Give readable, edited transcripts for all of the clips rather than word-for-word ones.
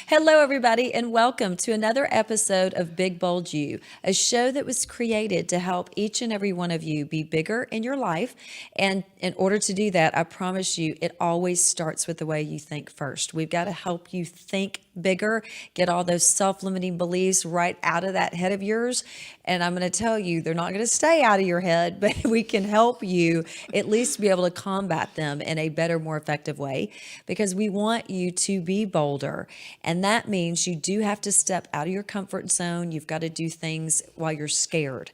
Hello, everybody, and welcome to another episode of Big Bold You, a show that was created to help each and every one of you be bigger in your life. And in order to do that, I promise you, it always starts with the way you think first. We've got to help you think bigger, get all those self-limiting beliefs right out of that head of yours. And I'm going to tell you, they're not going to stay out of your head, but we can help you at least be able to combat them in a better, more effective way, because we want you to be bolder. And that means you do have to step out of your comfort zone. You've got to do things while you're scared.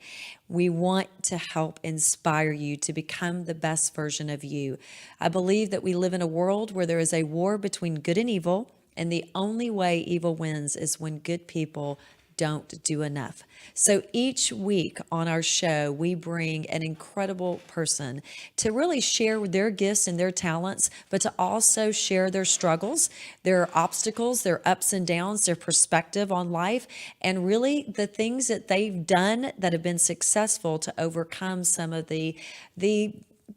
We want to help inspire you to become the best version of you. I believe that we live in a world where there is a war between good and evil, and the only way evil wins is when good people don't do enough. So each week on our show, we bring an incredible person to really share their gifts and their talents, but to also share their struggles, their obstacles, their ups and downs, their perspective on life, and really the things that they've done that have been successful to overcome some of the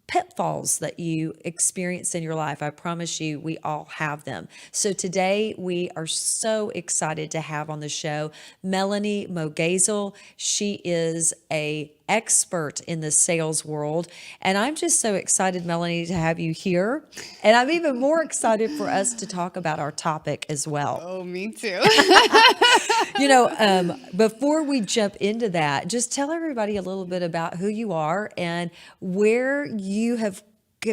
pitfalls that you experience in your life. I promise you, we all have them. So today we are so excited to have on the show Melanie Moghaizel. She is a expert in the sales world. And I'm just so excited, Melanie, to have you here. And I'm even more excited for us to talk about our topic as well. Oh, me too. Before we jump into that, just tell everybody a little bit about who you are and where you have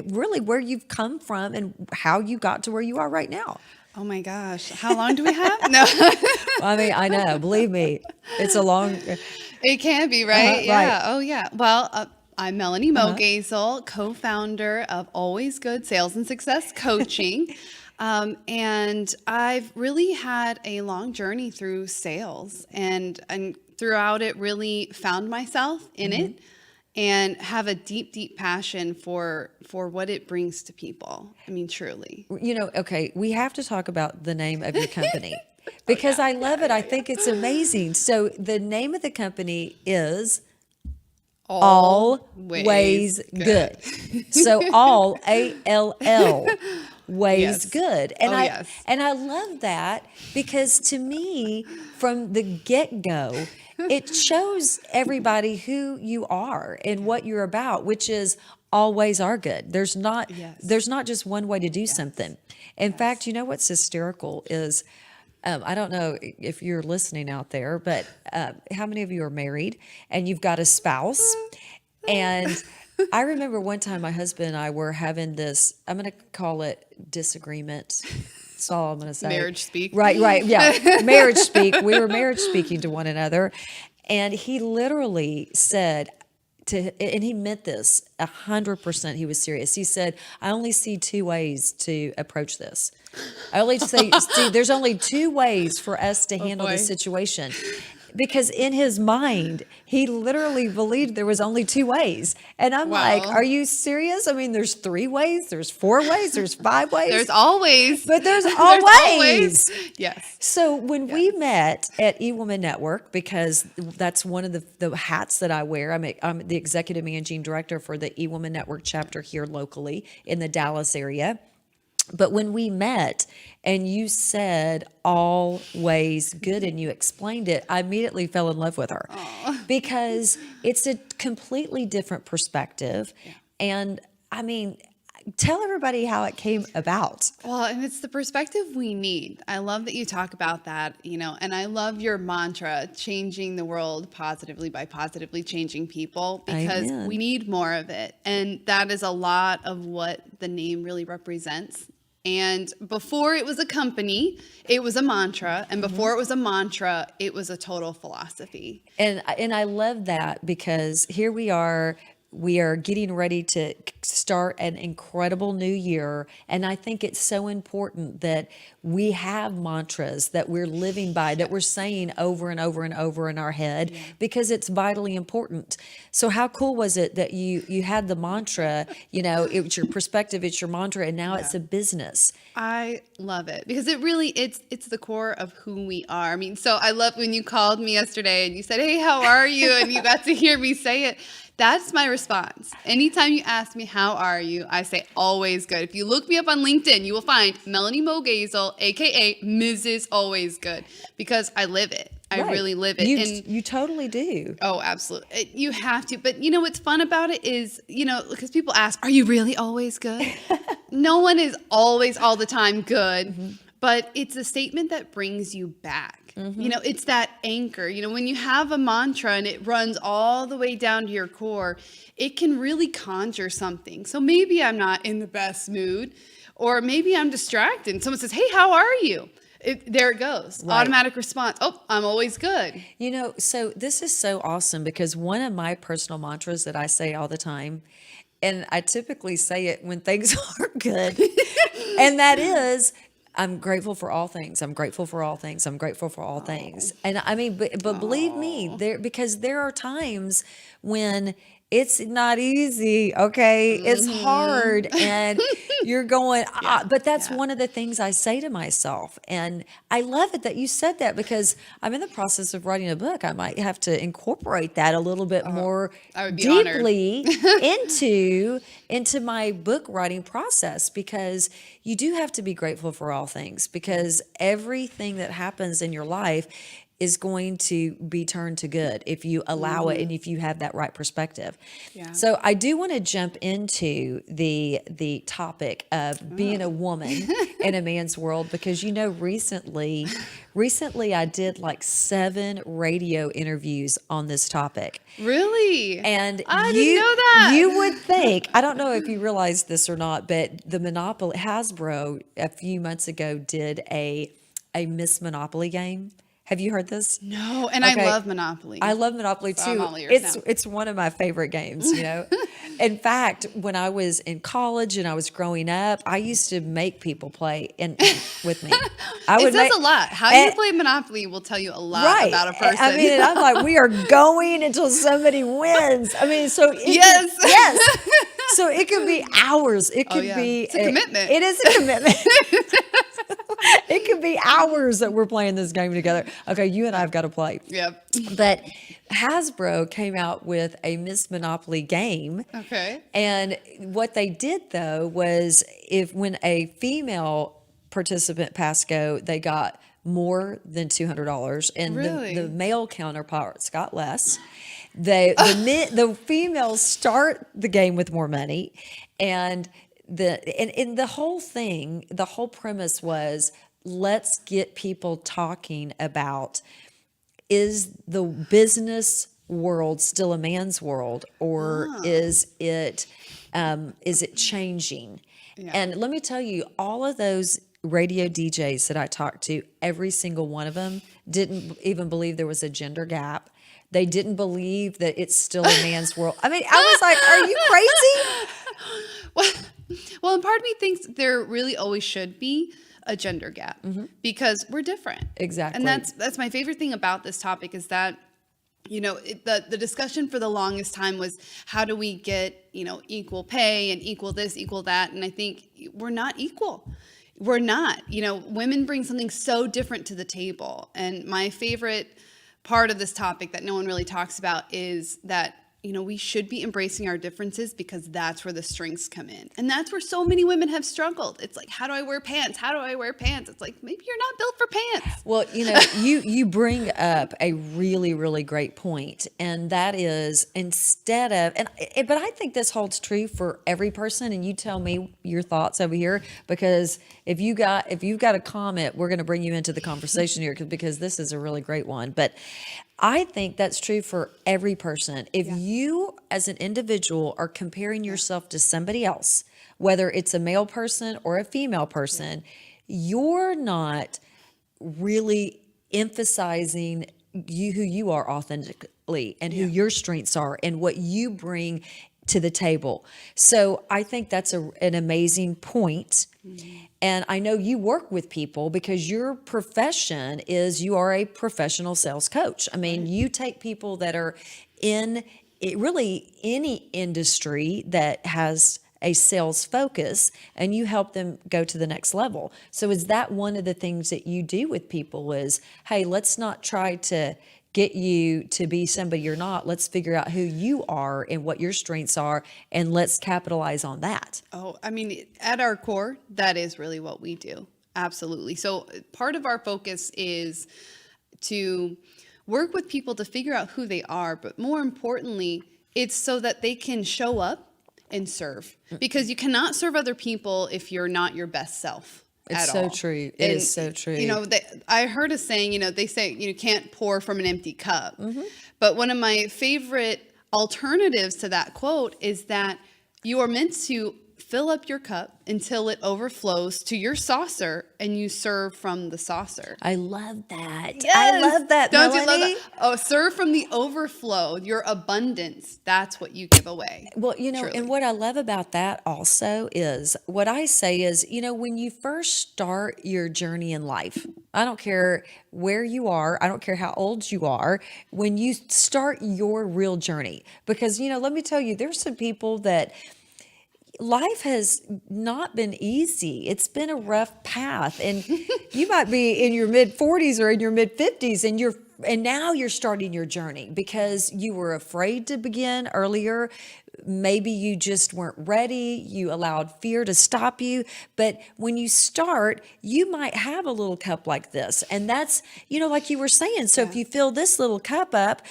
really where you've come from and how you got to where you are right now. Oh my gosh. How long do we have? No. I mean, I know, believe me, it's a long. It can be, right? Yeah. Right. Oh, yeah. Well, I'm Melanie Moghaizel, co-founder of Always Good Sales and Success Coaching. And I've really had a long journey through sales and throughout it really found myself in it and have a deep, deep passion for what it brings to people. I mean, truly. Okay, we have to talk about the name of your company. Because I love it. I think it's amazing. So the name of the company is Always Good. So all ALL ways Yes. good. And yes. I love that because to me, from the get-go, it shows everybody who you are and what you're about, which is always are good. There's not just one way to do something. In fact, you know what's hysterical is I don't know if you're listening out there, but how many of you are married and you've got a spouse? And I remember one time my husband and I were having this, I'm going to call it disagreement. That's all I'm going to say. Marriage speak. Right. Yeah. Marriage speak. We were marriage speaking to one another. And he literally said, and he meant this 100%. He was serious. He said, I only see two ways to approach this. I only see there's only two ways for us to handle this situation. Because in his mind, he literally believed there was only two ways. And I'm like, are you serious? I mean, there's 3 ways, there's 4 ways, there's 5 ways. There's always. But there's There's always. Yes. So when we met at eWoman Network, because that's one of the hats that I wear, I'm the executive managing director for the eWoman Network chapter here locally in the Dallas area. But when we met and you said always good and you explained it, I immediately fell in love with her. Because it's a completely different perspective. Yeah. And I mean, tell everybody how it came about. Well, and it's the perspective we need. I love that you talk about that, and I love your mantra, changing the world positively by positively changing people, because Amen. We need more of it. And that is a lot of what the name really represents. And before it was a company, it was a mantra. And before it was a mantra, it was a total philosophy. And I love that because here we are getting ready to start an incredible new year. And I think it's so important that we have mantras that we're living by, that we're saying over and over and over in our head, because it's vitally important. So how cool was it that you had the mantra, it was your perspective, it's your mantra, and now it's a business. I love it because it's the core of who we are. I mean, so I love when you called me yesterday and you said, hey, how are you? And you got to hear me say it, That's my response. Anytime you ask me, how are you? I say, always good. If you look me up on LinkedIn, you will find Melanie Moghaizel, AKA Mrs. Always Good, because I live it. I Right. really live it. You totally do. Oh, absolutely. You have to. But what's fun about it is, because people ask, are you really always good? No one is always all the time good, but it's a statement that brings you back. It's that anchor. When you have a mantra and it runs all the way down to your core, it can really conjure something. So maybe I'm not in the best mood, or maybe I'm distracted. And someone says, hey, how are you? There it goes. Right. Automatic response. Oh, I'm always good. So this is so awesome because one of my personal mantras that I say all the time, and I typically say it when things are good, and that is, I'm grateful for all things. I'm grateful for all things. I'm grateful for all things. And I mean, but believe me, because there are times when it's not easy, okay? It's hard and you're going, but that's one of the things I say to myself. And I love it that you said that because I'm in the process of writing a book. I might have to incorporate that a little bit more I would be deeply into my book writing process, because you do have to be grateful for all things, because everything that happens in your life is going to be turned to good if you allow it and if you have that right perspective. Yeah. So I do want to jump into the topic of being a woman in a man's world, because recently I did like 7 radio interviews on this topic. Really? And I didn't know that. You would think, I don't know if you realize this or not, but the Monopoly, Hasbro a few months ago did a Miss Monopoly game. Have you heard this? No, and Okay. I love Monopoly. I love Monopoly So I'm too. all ears now. It's one of my favorite games, In fact, when I was in college and I was growing up, I used to make people play with me. It says a lot. How you play Monopoly will tell you a lot about a person. I mean, and I'm like, we are going until somebody wins. I mean, so Yes. yes. So it could be hours. It could yeah. be It's a commitment. It is a commitment. It could be hours that we're playing this game together. Okay, you and I have got to play. Yep. But Hasbro came out with a Miss Monopoly game. Okay. And what they did though was, when a female participant passed go, they got more than $200, and Really? the male counterparts got less. The females start the game with more money, and the whole thing, the whole premise was, let's get people talking about, is the business world still a man's world, or is it changing? Yeah. And let me tell you, all of those radio DJs that I talked to, every single one of them didn't even believe there was a gender gap. They didn't believe that it's still a man's world. I mean, I was like, are you crazy? Well, and part of me thinks there really always should be a gender gap because we're different. Exactly. And that's my favorite thing about this topic is that, the discussion for the longest time was, how do we get, equal pay and equal this, equal that? And I think we're not equal. We're not. Women bring something so different to the table. And my favorite part of this topic that no one really talks about is that, we should be embracing our differences, because that's where the strengths come in. And that's where so many women have struggled. It's like, how do I wear pants? How do I wear pants? It's like, maybe you're not built for pants. Well, you bring up a really, really great point, and that is, instead of, but I think this holds true for every person, and you tell me your thoughts over here, because if you've got a comment, we're going to bring you into the conversation here, because this is a really great one. But I think that's true for every person. If you as an individual are comparing yourself to somebody else, whether it's a male person or a female person, you're not really emphasizing who you are authentically, and who your strengths are, and what you bring to the table. So I think that's an amazing point. And I know you work with people, because your profession is, you are a professional sales coach. I mean, you take people that are in really any industry that has a sales focus, and you help them go to the next level. So is that one of the things that you do with people is, hey, let's not try to get you to be somebody you're not. Let's figure out who you are and what your strengths are, and let's capitalize on that. Oh, I mean, at our core, that is really what we do. Absolutely. So part of our focus is to work with people to figure out who they are, but more importantly, it's so that they can show up and serve, because you cannot serve other people if you're not your best self. It's so true. It is so true. You know, I heard a saying, you know, they say you can't pour from an empty cup. But one of my favorite alternatives to that quote is that you are meant to fill up your cup until it overflows to your saucer, and you serve from the saucer. I love that. Yes! I love that, Don't Melanie. you love that? Oh, serve from the overflow, your abundance. That's what you give away. Well, you know, Truly. and what I love about that also is what I say is, you know, when you first start your journey in life, I don't care where you are, I don't care how old you are, when you start your real journey, because, you know, let me tell you, there's some people that life has not been easy. It's been a rough path, and you might be in your mid 40s or in your mid 50s, and now you're starting your journey because you were afraid to begin earlier. Maybe you just weren't ready. You allowed fear to stop you. But when you start, you might have a little cup like this. And that's, you know, like you were saying. So if you fill this little cup up,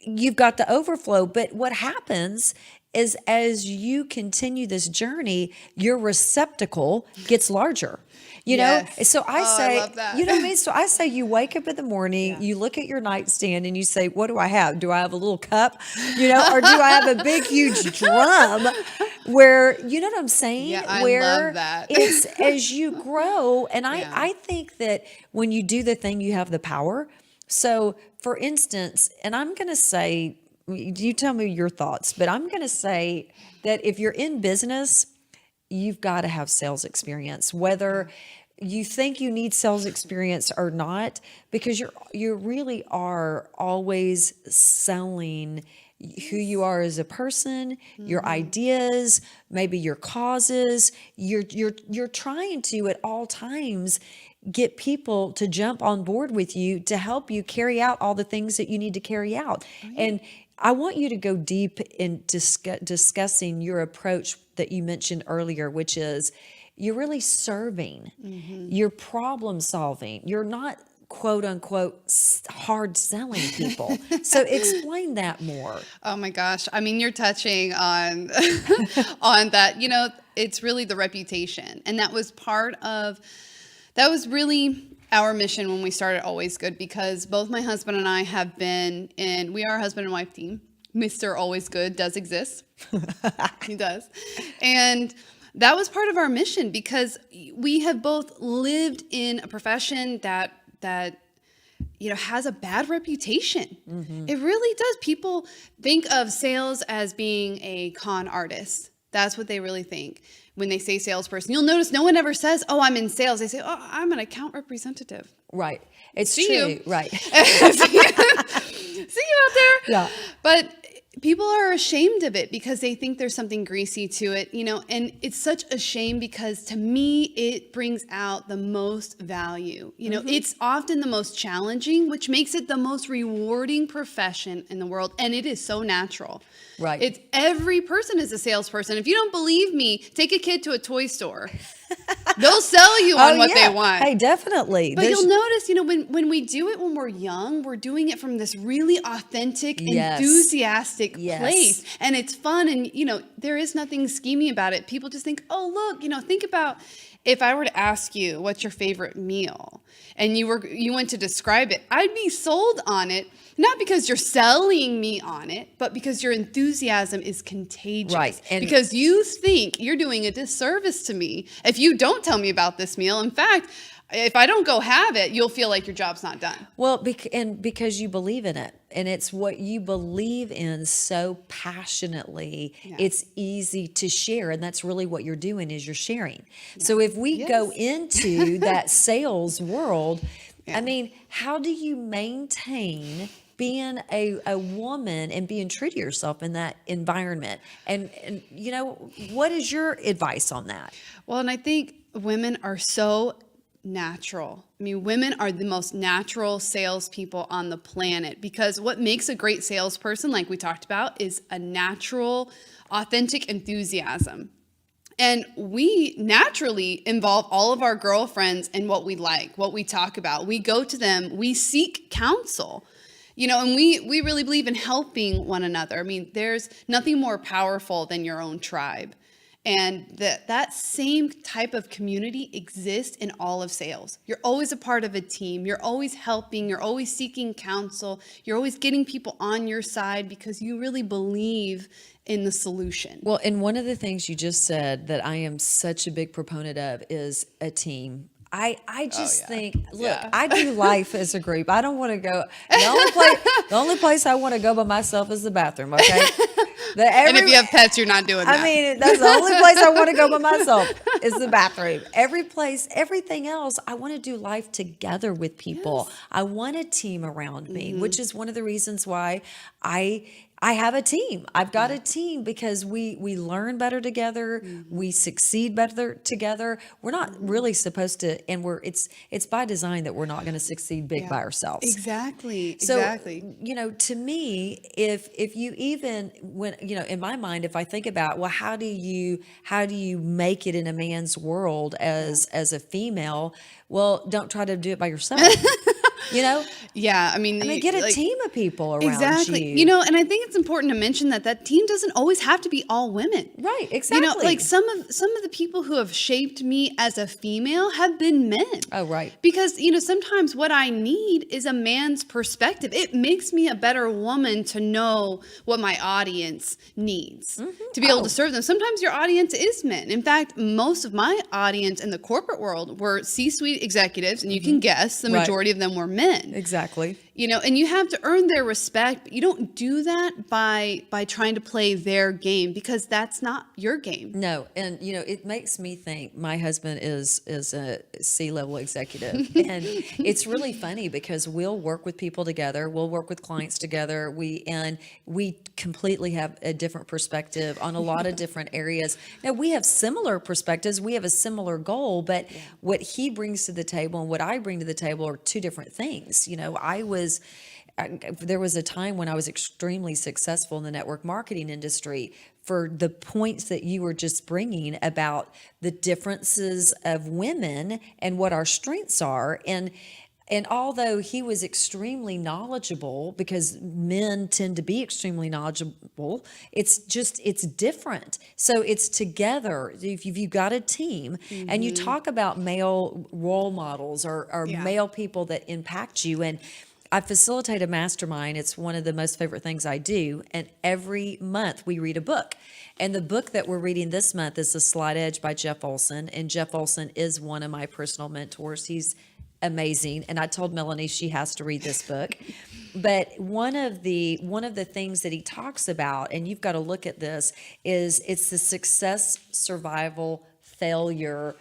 you've got the overflow. But what happens is as you continue this journey, your receptacle gets larger. You know, so I say, love that. you know what I mean? So I say you wake up in the morning, you look at your nightstand and you say, what do I have? Do I have a little cup, you know, or do I have a big, huge drum where, you know what I'm saying? Yeah, I where love that. It's as you grow. And I think that when you do the thing, you have the power. So for instance, and I'm going to say, you tell me your thoughts, but I'm going to say that if you're in business, you've got to have sales experience, whether you think you need sales experience or not, because you really are always selling who you are as a person, your ideas, maybe your causes. You're trying to at all times get people to jump on board with you to help you carry out all the things that you need to carry out. And I want you to go deep in discussing your approach that you mentioned earlier, which is you're really serving, you're problem solving, you're not quote unquote hard selling people. So explain that more. Oh my gosh. I mean, you're touching on on that. You know, it's really the reputation. And that was really our mission when we started Always Good, because both my husband and I have been we are a husband and wife team. Mr. Always Good does exist. He does. And that was part of our mission, because we have both lived in a profession that you know has a bad reputation. It really does. People think of sales as being a con artist. That's what they really think when they say salesperson. You'll notice no one ever says, "Oh, I'm in sales." They say, "Oh, I'm an account representative." Right. It's See true. you. Right. See you out there. Yeah. But people are ashamed of it because they think there's something greasy to it, you know, and it's such a shame, because to me, it brings out the most value. You know, it's often the most challenging, which makes it the most rewarding profession in the world. And it is so natural. Right. It's every person is a salesperson. If you don't believe me, take a kid to a toy store. They'll sell you on what they want. Hey, definitely. But you'll notice, you know, when we do it when we're young, we're doing it from this really authentic, enthusiastic place. And it's fun. And, you know, there is nothing schemy about it. People just think, oh, look, you know, think about if I were to ask you what's your favorite meal and you went to describe it, I'd be sold on it. Not because you're selling me on it, but because your enthusiasm is contagious. Right. And because you think you're doing a disservice to me if you don't tell me about this meal. In fact, if I don't go have it, you'll feel like your job's not done. Well, because you believe in it, and it's what you believe in so passionately, it's easy to share. And that's really what you're doing, is you're sharing. So if we go into that sales world, I mean, how do you maintain being a woman and being true to yourself in that environment? And, you know, what is your advice on that? Well, and I think women are so natural. I mean, women are the most natural salespeople on the planet, because what makes a great salesperson, like we talked about, is a natural, authentic enthusiasm. And we naturally involve all of our girlfriends in what we like, what we talk about. We go to them, we seek counsel, and we really believe in helping one another. I mean, there's nothing more powerful than your own tribe. And that same type of community exists in all of sales. You're always a part of a team. You're always helping. You're always seeking counsel. You're always getting people on your side because you really believe in the solution. Well, and one of the things you just said that I am such a big proponent of is a team. I just think, look, I do life as a group. I don't want to go. The only place I want to go by myself is the bathroom. Okay. And if you have pets, you're not doing that. I mean, that's the only place I want to go by myself is the bathroom. Everything else, I want to do life together with people. Yes. I want a team around me, which is one of the reasons why I have a team. I've got a team because we learn better together. We succeed better together. We're not really supposed to, and it's by design that we're not going to succeed big by ourselves. Exactly. So, exactly. To me, if you even when in my mind, if I think about, well, how do you make it in a man's world as a female? Well, don't try to do it by yourself. Yeah, I mean, get a team of people around you. Exactly. And I think it's important to mention that team doesn't always have to be all women. Right, exactly. Like some of the people who have shaped me as a female have been men. Oh, right. Because, sometimes what I need is a man's perspective. It makes me a better woman to know what my audience needs, to be able to serve them. Sometimes your audience is men. In fact, most of my audience in the corporate world were C-suite executives, and you can guess the majority of them were men. Exactly. And you have to earn their respect, but you don't do that by trying to play their game, because that's not your game. No, and it makes me think my husband is a C-level executive, and it's really funny because we'll work with people together, we'll work with clients together, we completely have a different perspective on a lot of different areas. Now, we have similar perspectives, we have a similar goal, but what he brings to the table and what I bring to the table are two different things. There was a time when I was extremely successful in the network marketing industry for the points that you were just bringing about the differences of women and what our strengths are. And although he was extremely knowledgeable, because men tend to be extremely knowledgeable, it's different. So it's together. If you've got a team and you talk about male role models or male people that impact you, and I facilitate a mastermind. It's one of the most favorite things I do. And every month we read a book. And the book that we're reading this month is The Slight Edge by Jeff Olson. And Jeff Olson is one of my personal mentors. He's amazing. And I told Melanie she has to read this book. But one of the things that he talks about, and you've got to look at this, is it's the success, survival, failure,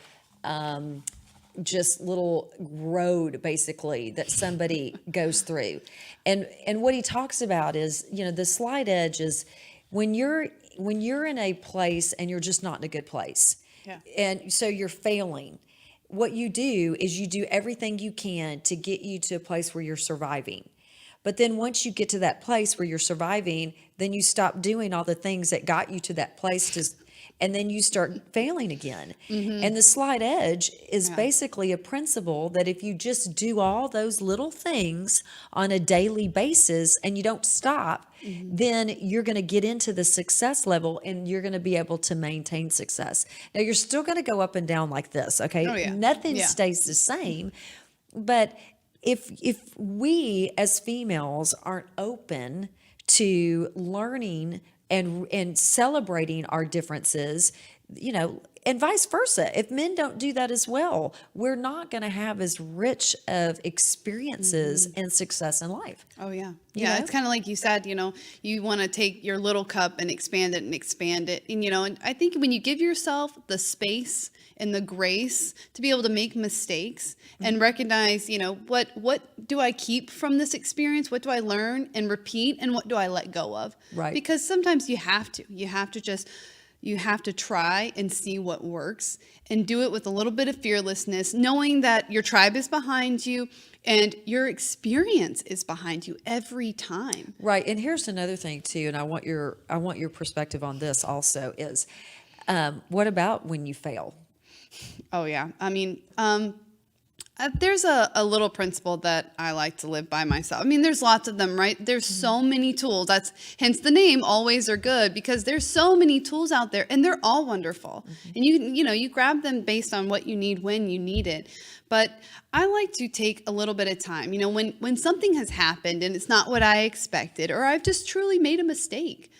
just little road basically that somebody goes through. And what he talks about is, the slight edge is when you're in a place and you're just not in a good place. Yeah. And so you're failing. What you do is you do everything you can to get you to a place where you're surviving. But then once you get to that place where you're surviving, then you stop doing all the things that got you to that place and then you start failing again. And the slight edge is basically a principle that if you just do all those little things on a daily basis and you don't stop, then you're going to get into the success level and you're going to be able to maintain success. Now, you're still going to go up and down like this, okay? Oh, yeah. Nothing stays the same. But if we as females aren't open to learning and celebrating our differences, and vice versa. If men don't do that as well, we're not going to have as rich of experiences and success in life. Oh, yeah. Yeah, it's kind of like you said, you want to take your little cup and expand it. And I think when you give yourself the space and the grace to be able to make mistakes and recognize, what do I keep from this experience? What do I learn and repeat? And what do I let go of? Right. Because sometimes you have to just, You have to try and see what works and do it with a little bit of fearlessness, knowing that your tribe is behind you and your experience is behind you every time. Right. And here's another thing too, and I want your perspective on this also is what about when you fail? Oh, yeah. I mean, there's a little principle that I like to live by myself. I mean, there's lots of them, right? There's so many tools. That's hence the name Always Are Good, because there's so many tools out there and they're all wonderful. And you grab them based on what you need when you need it. But I like to take a little bit of time. When something has happened and it's not what I expected, or I've just truly made a mistake,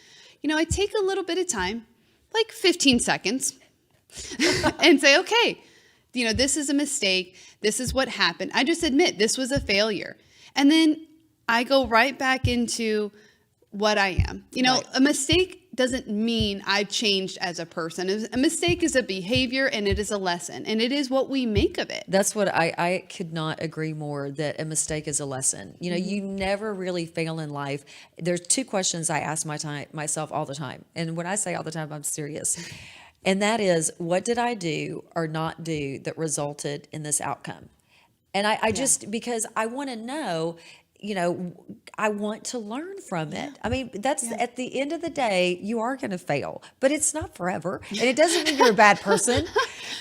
I take a little bit of time, like 15 seconds, and say, okay, this is a mistake. This is what happened. I just admit this was a failure. And then I go right back into what I am. Right. A mistake doesn't mean I've changed as a person. A mistake is a behavior and it is a lesson and it is what we make of it. That's what I could not agree more, that a mistake is a lesson. You never really fail in life. There's two questions I ask myself all the time. And when I say all the time, I'm serious. And that is, what did I do or not do that resulted in this outcome? And I just, because I want to know, I want to learn from it. I mean, that's at the end of the day, you are going to fail, but it's not forever. And it doesn't mean you're a bad person.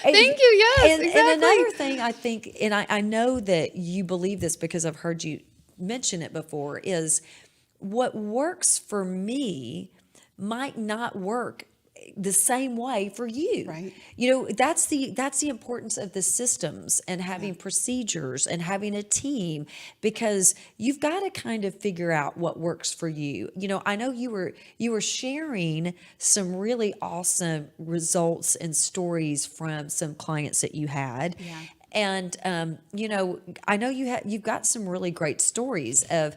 Thank you. Yes, exactly. And another thing I think, and I know that you believe this because I've heard you mention it before, is what works for me might not work the same way for you. Right. That's the importance of the systems and having procedures and having a team, because you've got to kind of figure out what works for you. I know you were sharing some really awesome results and stories from some clients that you had. Yeah. And I know you've got some really great stories of,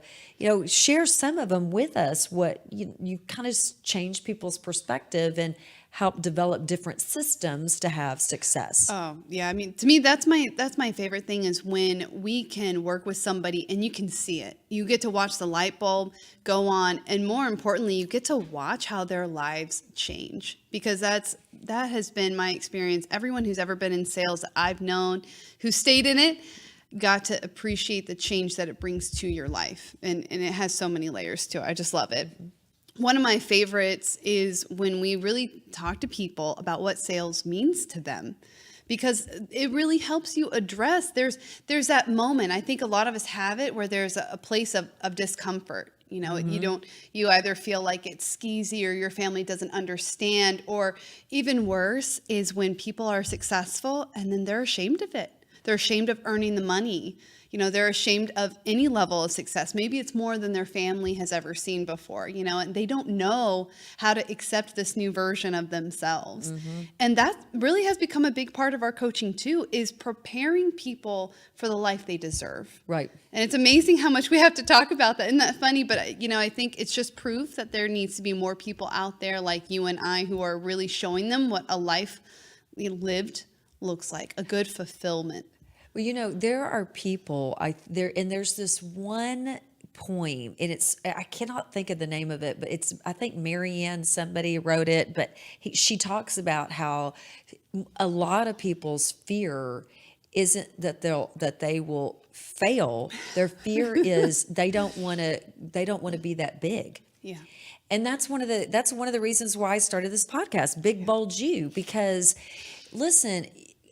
share some of them with us. What you kind of change people's perspective and help develop different systems to have success. Oh, yeah. I mean, to me, that's my favorite thing, is when we can work with somebody and you can see it. You get to watch the light bulb go on, and more importantly, you get to watch how their lives change, because that has been my experience. Everyone who's ever been in sales that I've known who stayed in it got to appreciate the change that it brings to your life. And it has so many layers to it. I just love it. One of my favorites is when we really talk to people about what sales means to them, because it really helps you address, there's that moment. I think a lot of us have it where there's a place of discomfort. You either feel like it's skeezy or your family doesn't understand, or even worse is when people are successful and then they're ashamed of it. They're ashamed of earning the money. They're ashamed of any level of success. Maybe it's more than their family has ever seen before, and they don't know how to accept this new version of themselves. And that really has become a big part of our coaching too, is preparing people for the life they deserve. Right. And it's amazing how much we have to talk about that. Isn't that funny? But, I think it's just proof that there needs to be more people out there like you and I who are really showing them what a life lived looks like, a good fulfillment. Well, there are people there's this one poem, and I cannot think of the name of it, but I think Marianne, somebody wrote it, but she talks about how a lot of people's fear isn't that they will fail. Their fear is they don't want to be that big. Yeah. And that's one of the reasons why I started this podcast, Big Bold You, because listen,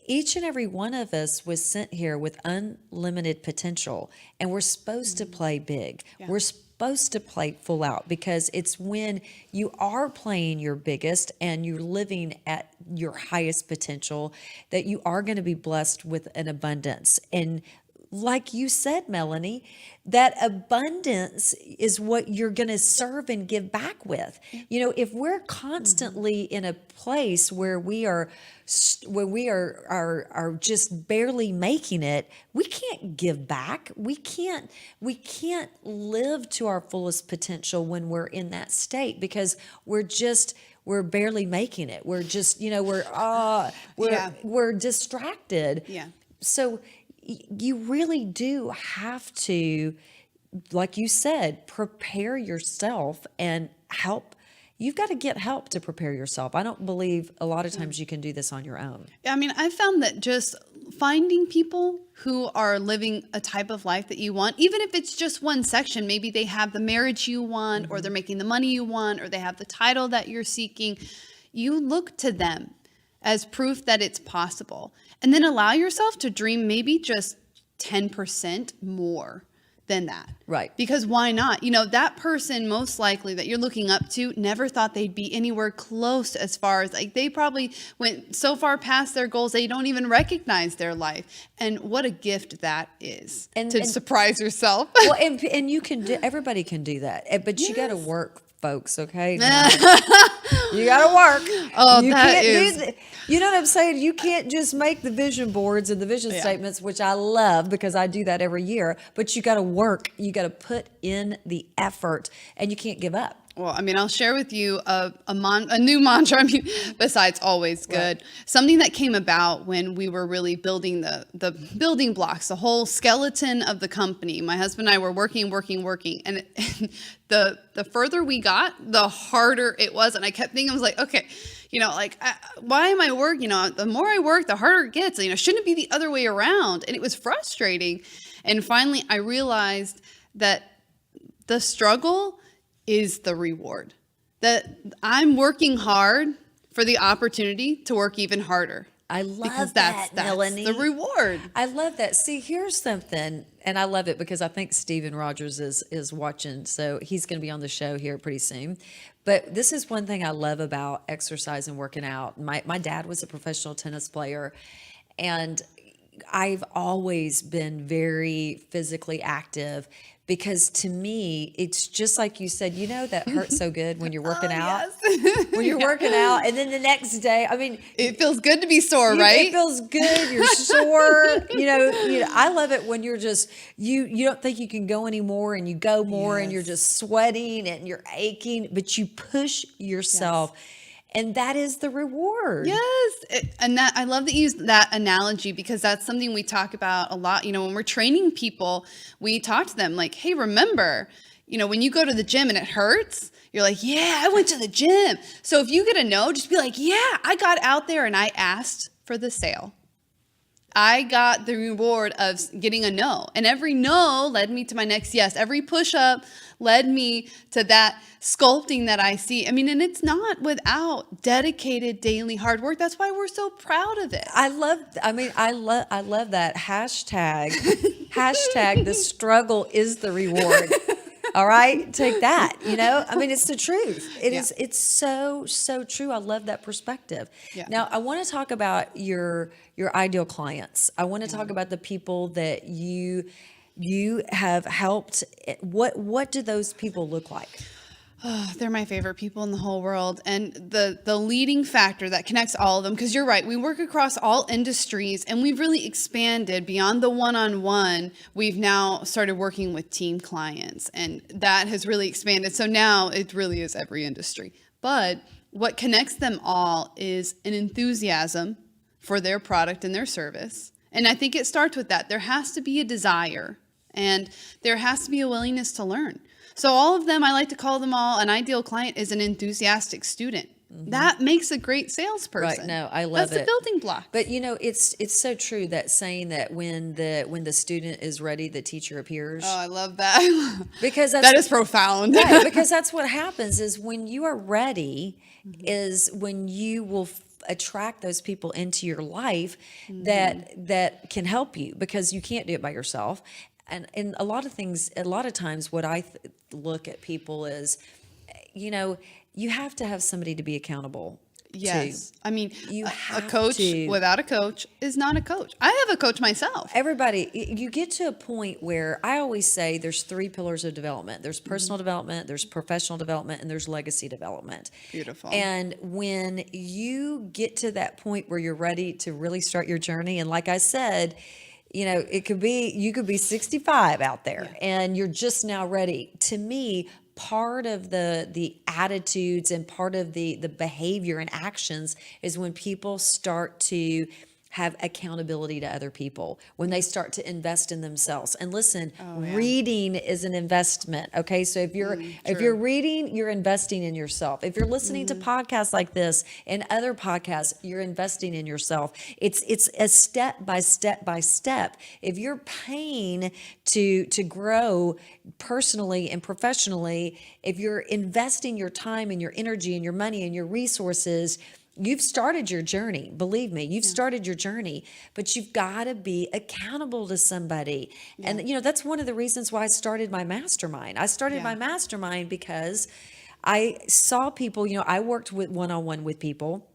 each and every one of us was sent here with unlimited potential, and we're supposed to play big. Yeah. We're supposed to play full out, because it's when you are playing your biggest and you're living at your highest potential that you are going to be blessed with an abundance. And like you said, Melanie, that abundance is what you're going to serve and give back with. If we're constantly in a place where we are just barely making it, we can't give back. We can't live to our fullest potential when we're in that state, because we're barely making it. We're just, we're distracted. Yeah. So you really do have to, like you said, prepare yourself and help you've got to get help to prepare yourself. I don't believe a lot of times you can do this on your own. I mean, I found that just finding people who are living a type of life that you want, even if it's just one section, maybe they have the marriage you want, or they're making the money you want, or they have the title that you're seeking, you look to them as proof that it's possible. And then allow yourself to dream maybe just 10% more than that. Right. Because why not? You know, that person most likely that you're looking up to never thought they'd be anywhere close as far as, like, they probably went so far past their goals they don't even recognize their life. And what a gift that is, and surprise yourself. Well, and you can do, everybody can do that, but you got to work, folks. Okay. You got to work. Oh, you that can't is. do you know what I'm saying? You can't just make the vision boards and the vision statements, which I love because I do that every year, but you got to work. You got to put in the effort, and you can't give up. Well, I mean, I'll share with you a new mantra. I mean, besides always good, something that came about when we were really building the building blocks, the whole skeleton of the company. My husband and I were working, and the further we got, the harder it was. And I kept thinking, I was like, okay, you know, like, why am I working? You know, the more I work, the harder it gets. You know, shouldn't it be the other way around? And it was frustrating. And finally, I realized that the struggle is the reward. That I'm working hard for the opportunity to work even harder. I love because that, that's Melanie. the reward. I love that. See, here's something, and I love it because I think Steven Rogers is watching, so he's going to be on the show here pretty soon. But this is one thing I love about exercise and working out. My dad was a professional tennis player, and I've always been very physically active because to me, it's just like you said, you know, that hurts so good when you're working out. Yes. When you're working out, and then the next day, I mean, It feels good to be sore, right? It feels good. You're sore. You know. I love it when you're just you don't think you can go anymore, and you go more, and you're just sweating and you're aching, but you push yourself. And that is the reward. Yes. And that I love that you use that analogy because that's something we talk about a lot. You know, when we're training people, we talk to them like, hey, remember, you know, when you go to the gym and it hurts, you're like, yeah, I went to the gym. So if you get a no, just be like, yeah, I got out there and I asked for the sale. I got the reward of getting a no. And every no led me to my next yes. Every push-up led me to that sculpting that I see. I mean, and it's not without dedicated daily hard work. That's why we're so proud of it. I love that hashtag the struggle is the reward. All right, take that. You know, I mean, it's the truth. It's so true. I love that perspective. Yeah. Now, I want to talk about your ideal clients. I want to talk about the people that you have helped. What do those people look like? Oh, they're my favorite people in the whole world. And the leading factor that connects all of them, because you're right, we work across all industries and we've really expanded beyond the one-on-one. We've now started working with team clients and that has really expanded. So now it really is every industry. But what connects them all is an enthusiasm for their product and their service. And I think it starts with that. There has to be a desire and there has to be a willingness to learn. So all of them, I like to call them all, an ideal client is an enthusiastic student. Mm-hmm. That makes a great salesperson. Right. No, I love it. That's the building block. But you know, it's so true that saying that when the student is ready, the teacher appears. Oh, I love that. Because that is profound. Right, because that's what happens is when you are ready is when you will attract those people into your life that can help you because you can't do it by yourself. And a lot of times what I look at people is, you know, you have to have somebody to be accountable Yes. to. I mean, You a have coach to. without a coach is not a coach. I have a coach myself. Everybody, you get to a point where I always say there's 3 pillars of development. There's personal development, there's professional development, and there's legacy development. Beautiful. And when you get to that point where you're ready to really start your journey, and like I said, you know, you could be 65 out there and you're just now ready. To me, part of the attitudes and part of the behavior and actions is when people start to have accountability to other people, when they start to invest in themselves. And listen, yeah. reading is an investment. Okay. So if you're reading, you're investing in yourself. If you're listening to podcasts like this and other podcasts, you're investing in yourself. It's a step by step by step. If you're paying to grow personally and professionally, if you're investing your time and your energy and your money and your resources, you've started your journey. Believe me, you've started your journey, but you've got to be accountable to somebody. And, that's one of the reasons why I started my mastermind. I started my mastermind because I saw people, I worked with one-on-one with people.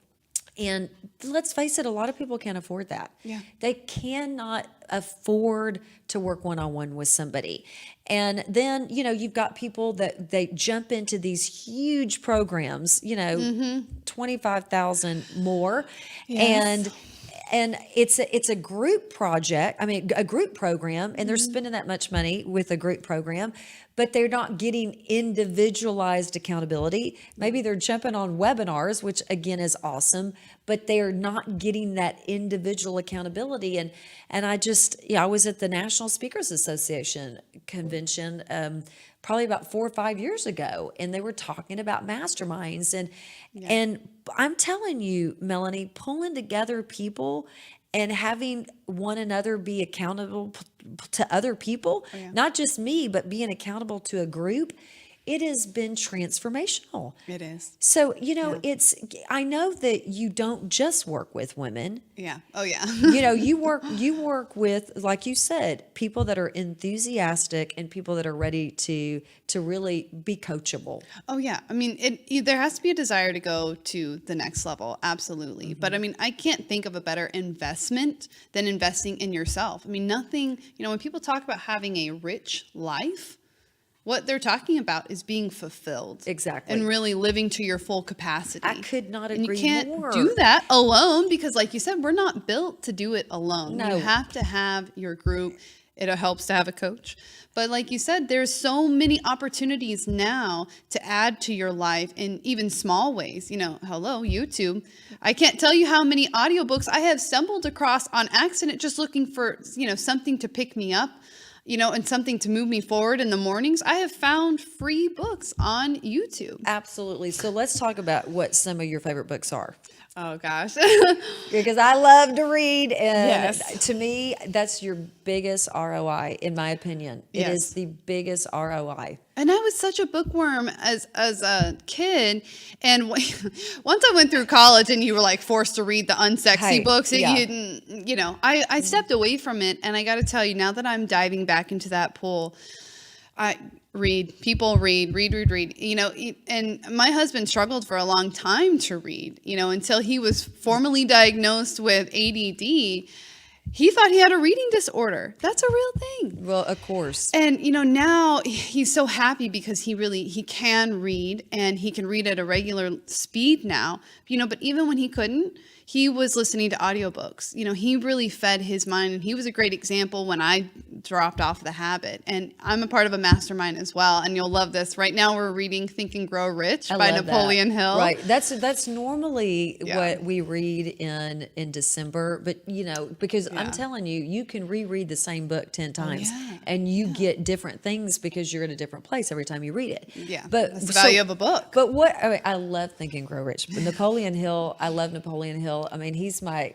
And let's face it, a lot of people can't afford that. Yeah. They cannot afford to work one-on-one with somebody. And then, you've got people that they jump into these huge programs, 25,000 more. Yes. And it's a group project. I mean, a group program, and they're spending that much money with a group program, but they're not getting individualized accountability. Maybe they're jumping on webinars, which again is awesome, but they're not getting that individual accountability. And I was at the National Speakers Association convention probably about 4 or 5 years ago, and they were talking about masterminds. And I'm telling you, Melanie, pulling together people and having one another be accountable to other people, not just me, but being accountable to a group, it has been transformational. It is. So, I know that you don't just work with women. Yeah. Oh, yeah. You work with, like you said, people that are enthusiastic and people that are ready to really be coachable. Oh, yeah. I mean, there has to be a desire to go to the next level. Absolutely. But I mean, I can't think of a better investment than investing in yourself. I mean, nothing, when people talk about having a rich life, what they're talking about is being fulfilled. Exactly. And really living to your full capacity. I could not And agree you can't more. do that alone because, like you said, we're not built to do it alone. No. You have to have your group. It helps to have a coach. But like you said, there's so many opportunities now to add to your life in even small ways. Hello, YouTube. I can't tell you how many audiobooks I have stumbled across on accident just looking for, something to pick me up. And something to move me forward in the mornings. I have found free books on YouTube. Absolutely. So let's talk about what some of your favorite books are. Oh, gosh. Because I love to read. And Yes. to me, that's your biggest ROI, in my opinion. It Yes. is the biggest ROI. And I was such a bookworm as a kid. And once I went through college and you were like forced to read the unsexy books, I stepped away from it. And I got to tell you, now that I'm diving back into that pool, I read. People read. And my husband struggled for a long time to read, until he was formally diagnosed with ADD. He thought he had a reading disorder. That's a real thing. Well, of course. And, now he's so happy because he can read and he can read at a regular speed now, but even when he couldn't, he was listening to audiobooks. He really fed his mind, and he was a great example when I dropped off the habit. And I'm a part of a mastermind as well, and you'll love this. Right now we're reading Think and Grow Rich by Napoleon Hill. Right. That's normally what we read in December, but because I'm telling you, you can reread the same book 10 times and you get different things because you're in a different place every time you read it. Yeah. But that's the value of a book. But I love Think and Grow Rich. But Napoleon Hill, I love Napoleon Hill. I mean, he's my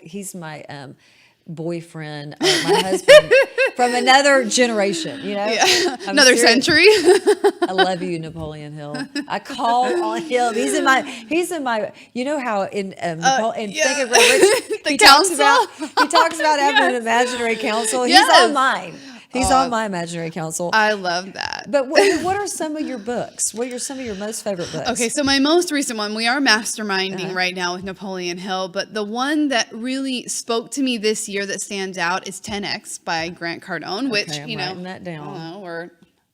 boyfriend, my husband from another generation, Another century. I love you, Napoleon Hill. I call on him. He's in my, how in Think and Grow Rich, he talks about having an imaginary counsel. He's on mine. He's on my imaginary counsel. I love that. But what are some of your books? What are some of your most favorite books? Okay, so my most recent one, we are masterminding right now with Napoleon Hill, but the one that really spoke to me this year that stands out is 10X by Grant Cardone, which, I'm writing that down. We're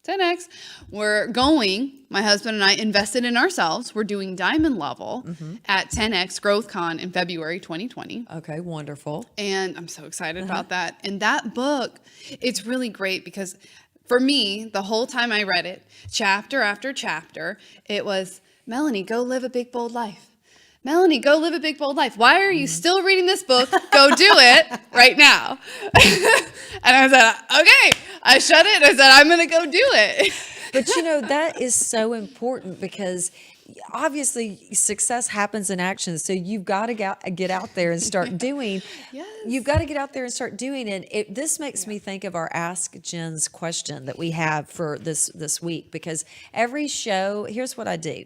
10X. We're going, my husband and I invested in ourselves. We're doing diamond level at 10X GrowthCon in February 2020. Okay, wonderful. And I'm so excited about that. And that book, it's really great because for me, the whole time I read it, chapter after chapter, it was, Melanie, go live a big, bold life. Melanie, go live a big, bold life. Why are you still reading this book? Go do it right now. And I said, okay. I shut it. I said, I'm going to go do it. But that is so important because obviously success happens in action. So you've got to get out there and start doing. Yes. You've got to get out there and start doing it. This makes me think of our Ask Jen's question that we have for this week, because every show, here's what I do.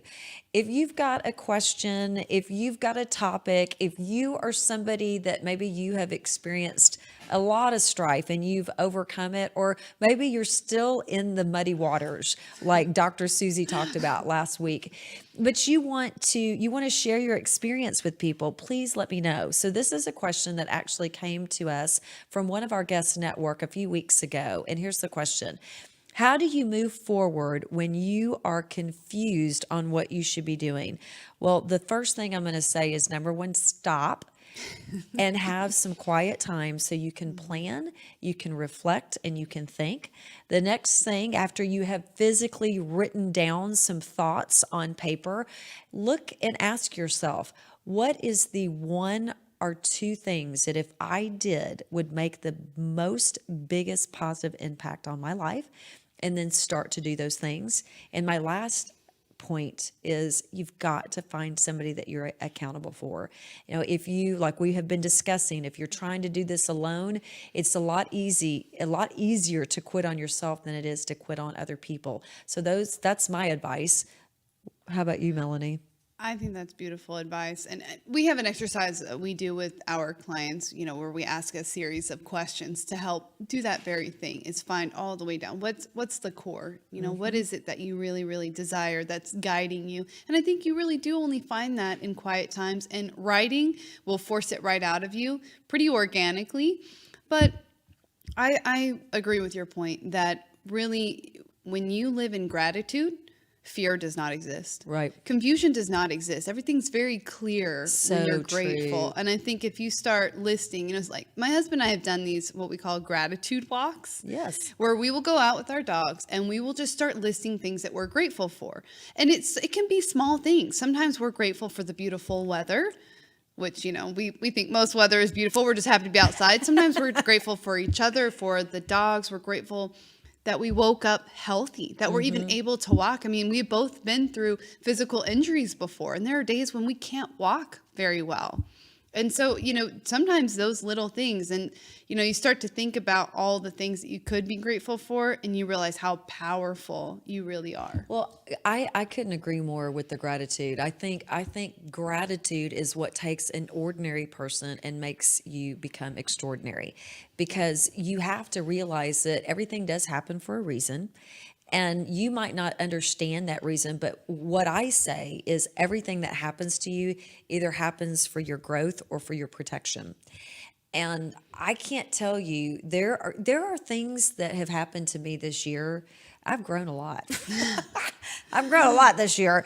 If you've got a question, if you've got a topic, if you are somebody that maybe you have experienced a lot of strife and you've overcome it, or maybe you're still in the muddy waters like Dr. Susie talked about last week, but you want to share your experience with people, please let me know. So this is a question that actually came to us from one of our guest network a few weeks ago. And here's the question. How do you move forward when you are confused on what you should be doing? Well, the first thing I'm going to say is, number one, stop and have some quiet time so you can plan, you can reflect, and you can think. The next thing, after you have physically written down some thoughts on paper, look and ask yourself, what is the one or two things that if I did would make the biggest positive impact on my life? And then start to do those things. And my last point is, you've got to find somebody that you're accountable for. If you, like we have been discussing, if you're trying to do this alone, it's a lot easier to quit on yourself than it is to quit on other people. So that's my advice. How about you, Melanie? I think that's beautiful advice. And we have an exercise that we do with our clients, where we ask a series of questions to help do that very thing, is find all the way down. What's the core? What is it that you really, really desire that's guiding you? And I think you really do only find that in quiet times, and writing will force it right out of you pretty organically. But I agree with your point that really, when you live in gratitude, fear does not exist. Right. Confusion does not exist. Everything's very clear when you're grateful. True. And I think if you start listing, it's like my husband and I have done these, what we call gratitude walks. Yes. Where we will go out with our dogs and we will just start listing things that we're grateful for. And it can be small things. Sometimes we're grateful for the beautiful weather, which, we think most weather is beautiful. We're just happy to be outside. Sometimes we're grateful for each other, for the dogs. We're grateful that we woke up healthy, that we're even able to walk. I mean, we've both been through physical injuries before, and there are days when we can't walk very well. And so, sometimes those little things, and, you start to think about all the things that you could be grateful for, and you realize how powerful you really are. Well, I couldn't agree more with the gratitude. I think gratitude is what takes an ordinary person and makes you become extraordinary, because you have to realize that everything does happen for a reason. And you might not understand that reason, but what I say is everything that happens to you either happens for your growth or for your protection. And I can't tell you, there are things that have happened to me this year. I've grown a lot. I've grown a lot this year.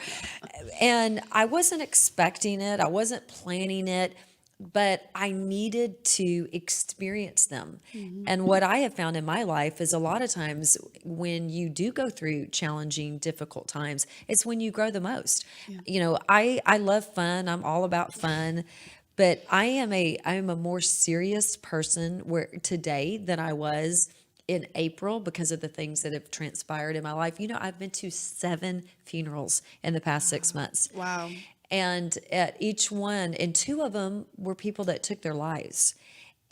And I wasn't expecting it. I wasn't planning it. But I needed to experience them. Mm-hmm. And what I have found in my life is, a lot of times when you do go through challenging, difficult times, it's when you grow the most. Yeah. I love fun. I'm all about fun. But I am a more serious person today than I was in April, because of the things that have transpired in my life. I've been to 7 funerals in the past 6 months. Wow. And at each one, and 2 of them were people that took their lives.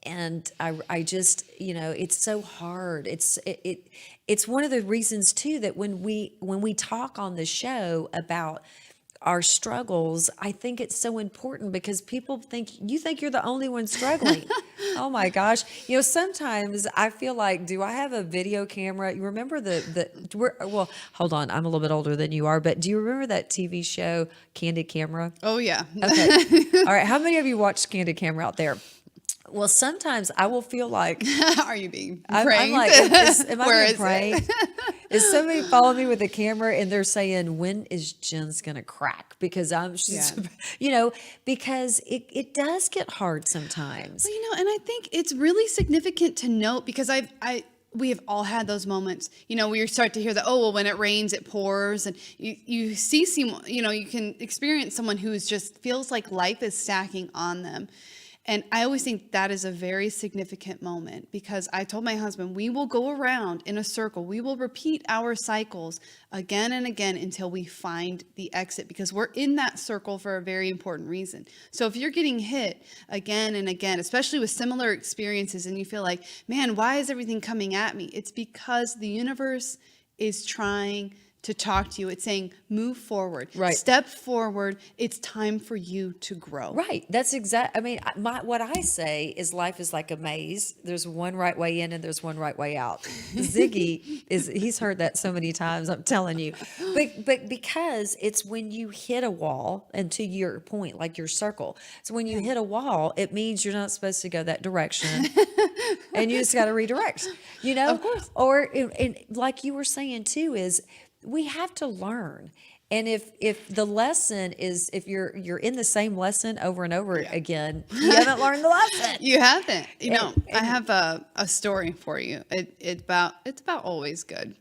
And I just, it's so hard. It's one of the reasons too, that when we talk on the show about our struggles, I think it's so important, because people think you're the only one struggling. Oh my gosh. Sometimes I feel like, do I have a video camera? You remember well, hold on. I'm a little bit older than you are, but do you remember that TV show, Candid Camera? Oh yeah. Okay. All right. How many of you watched Candid Camera out there? Well, sometimes I will feel like, are you being pranked? I'm like, am I being pranked? Is somebody following me with a camera and they're saying, when is Jen's going to crack? Because because it does get hard sometimes. Well, and I think it's really significant to note, because we have all had those moments, where you start to hear that, oh, well, when it rains, it pours. And you see, you can experience someone who just feels like life is stacking on them. And I always think that is a very significant moment, because I told my husband, we will go around in a circle. We will repeat our cycles again and again until we find the exit, because we're in that circle for a very important reason. So if you're getting hit again and again, especially with similar experiences, and you feel like, man, why is everything coming at me? It's because the universe is trying to talk to you. It's saying, move forward, Right. Step forward. It's time for you to grow. Right. That's exact. I mean, what I say is life is like a maze. There's one right way in and there's one right way out. Ziggy he's heard that so many times, I'm telling you. But because it's when you hit a wall, and to your point, like your circle. So when you hit a wall, it means you're not supposed to go that direction. And you just got to redirect, Of course. Or and like you were saying too, is we have to learn. And if the lesson is, if you're in the same lesson over and over again, you haven't learned the lesson. You haven't. I And have a story for you. It's about always good.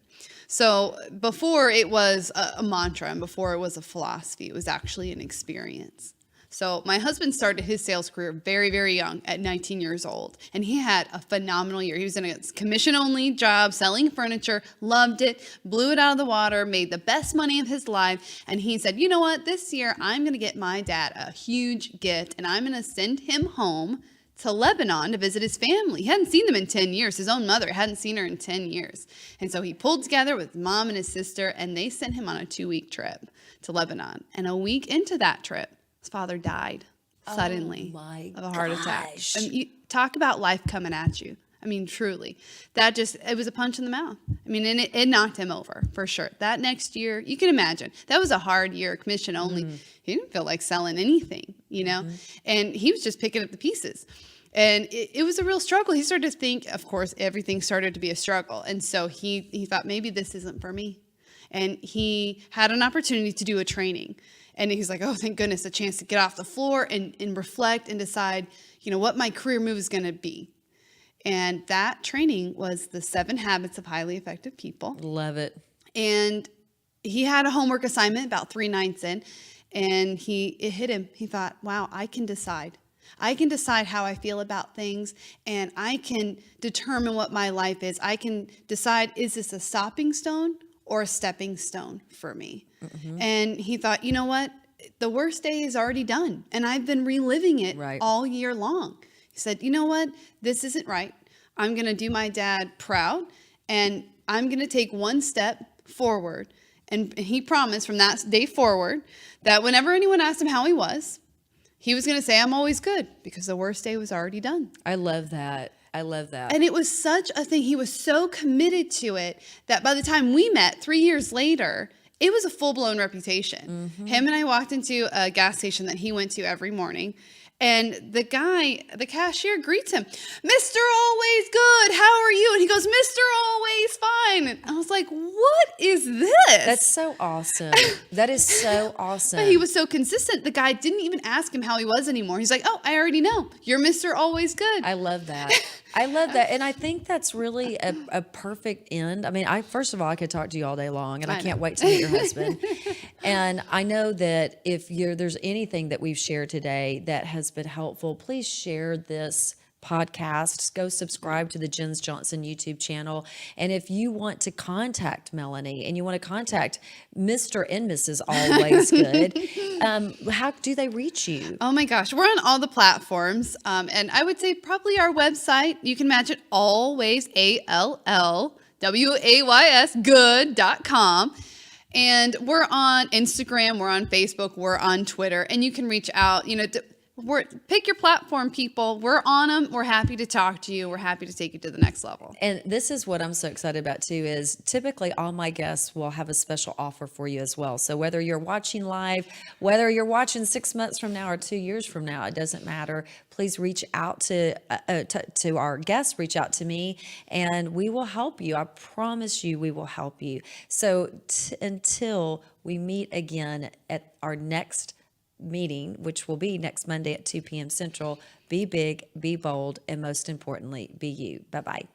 So before it was a mantra, and before it was a philosophy, it was actually an experience. So my husband started his sales career very, very young, at 19 years old. And he had a phenomenal year. He was in a commission-only job, selling furniture, loved it, blew it out of the water, made the best money of his life. And he said, you know what, this year I'm going to get my dad a huge gift, and I'm going to send him home to Lebanon to visit his family. He hadn't seen them in 10 years. His own mother hadn't seen her in 10 years. And so he pulled together with mom and his sister, and they sent him on a 2-week trip to Lebanon. And a week into that trip, his father died suddenly of a heart attack. gosh. I mean, you talk about life coming at you. I mean, truly, it was a punch in the mouth. I mean, and it knocked him over for sure. That next year, you can imagine, that was a hard year, commission only. He didn't feel like selling anything, and he was just picking up the pieces. And it was a real struggle. He started to think, of course, everything started to be a struggle. And so he thought, maybe this isn't for me. And he had an opportunity to do a training. And he's like, oh, thank goodness, a chance to get off the floor and reflect and decide, what my career move is going to be. And that training was the 7 Habits of Highly Effective People. Love it. And he had a homework assignment about 3 nights in, and it hit him. He thought, wow, I can decide. I can decide how I feel about things, and I can determine what my life is. I can decide, is this a stopping stone or a stepping stone for me? And he thought, you know what? The worst day is already done, and I've been reliving it all year long. He said, you know what? This isn't right. I'm going to do my dad proud, and I'm going to take one step forward. And he promised from that day forward that whenever anyone asked him how he was going to say, I'm always good, because the worst day was already done. I love that. I love that. And it was such a thing. He was so committed to it that by the time we met 3 years later, it was a full-blown reputation. Him and I walked into a gas station that he went to every morning. And the cashier greets him, Mr. Always Good, how are you? And he goes, Mr. Always Fine. And I was like, what is this? That's so awesome. That is so awesome. But he was so consistent. The guy didn't even ask him how he was anymore. He's like, oh, I already know. You're Mr. Always Good. I love that. I love that. And I think that's really a perfect end. I mean, first of all, I could talk to you all day long, and I can't wait to meet your husband. And I know that if there's anything that we've shared today that has been helpful, please share this podcast. Go subscribe to the Jens Johnson YouTube channel. And if you want to contact Melanie and you want to contact Mr. and Mrs. Always Good, how do they reach you? Oh my gosh, we're on all the platforms. And I would say probably our website. You can imagine always, ALLWAYS good.com. And we're on Instagram, we're on Facebook, we're on Twitter, and you can reach out, pick your platform, people. We're on them. We're happy to talk to you. We're happy to take you to the next level. And this is what I'm so excited about too, is typically all my guests will have a special offer for you as well. So whether you're watching live, whether you're watching 6 months from now or 2 years from now, it doesn't matter. Please reach out to our guests, reach out to me, and we will help you. I promise you we will help you. So until we meet again at our next meeting, which will be next Monday at 2 p.m. Central, be big, be bold, and most importantly, be you. Bye-bye.